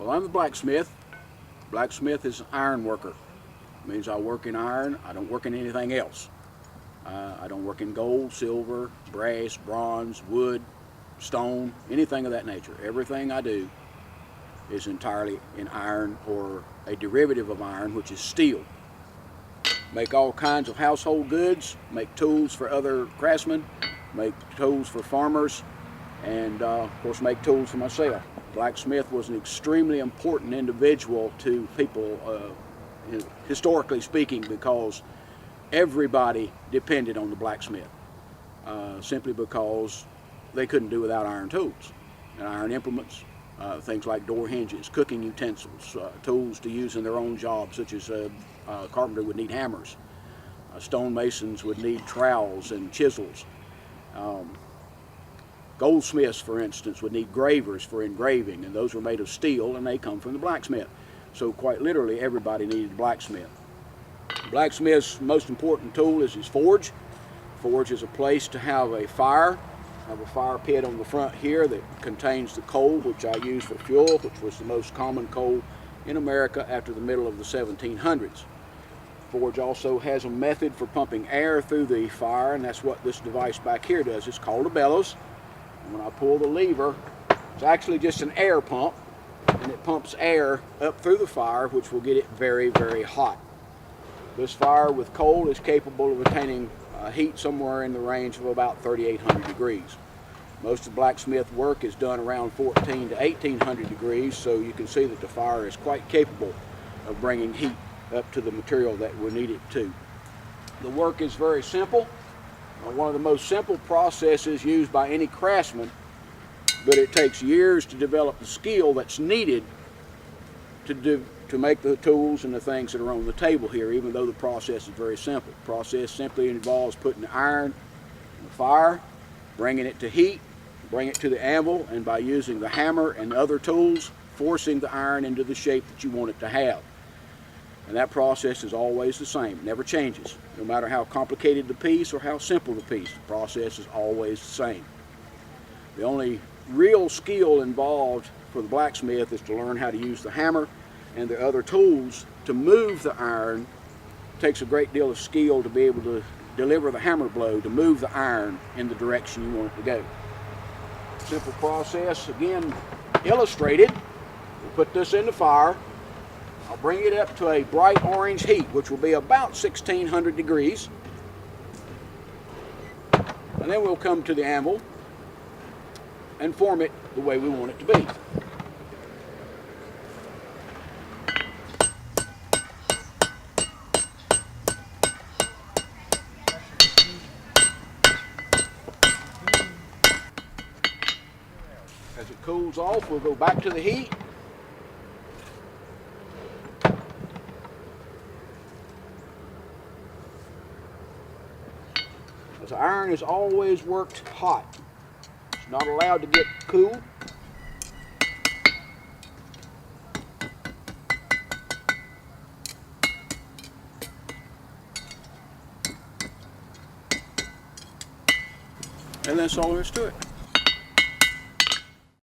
Well, I'm the blacksmith. Blacksmith is an iron worker. It means I work in iron. I don't work in anything else. I don't work in gold, silver, brass, bronze, wood, stone, anything of that nature. Everything I do is entirely in iron or a derivative of iron, which is steel. Make all kinds of household goods, make tools for other craftsmen, make tools for farmers, and of course make tools for myself. Blacksmith was an extremely important individual to people, historically speaking, because everybody depended on the blacksmith, simply because they couldn't do without iron tools and iron implements, things like door hinges, cooking utensils, tools to use in their own jobs, such as a carpenter would need hammers, stonemasons would need trowels and chisels. Goldsmiths, for instance, would need gravers for engraving, and those were made of steel, and they come from the blacksmith. So quite literally, everybody needed a blacksmith. Blacksmith's most important tool is his forge. Forge is a place to have a fire. I have a fire pit on the front here that contains the coal, which I use for fuel, which was the most common coal in America after the middle of the 1700s. Forge also has a method for pumping air through the fire, and that's what this device back here does. It's called a bellows. And when I pull the lever, it's actually just an air pump, and it pumps air up through the fire, which will get it very, very hot. This fire with coal is capable of attaining heat somewhere in the range of about 3,800 degrees. Most of blacksmith work is done around 1,400 to 1,800 degrees, so you can see that the fire is quite capable of bringing heat up to the material that we need it to. The work is very simple. One of the most simple processes used by any craftsman, but it takes years to develop the skill that's needed to make the tools and the things that are on the table here, even though the process is very simple. The process simply involves putting the iron in the fire, bringing it to heat, bring it to the anvil, and by using the hammer and other tools, forcing the iron into the shape that you want it to have. And that process is always the same. It never changes. No matter how complicated the piece or how simple the piece, the process is always the same. The only real skill involved for the blacksmith is to learn how to use the hammer and the other tools to move the iron. It takes a great deal of skill to be able to deliver the hammer blow, to move the iron in the direction you want it to go. Simple process, again, illustrated. We'll put this in the fire. I'll bring it up to a bright orange heat, which will be about 1,600 degrees. And then we'll come to the anvil and form it the way we want it to be. As it cools off, we'll go back to the heat. The iron is always worked hot. It's not allowed to get cool. And that's all there is to it.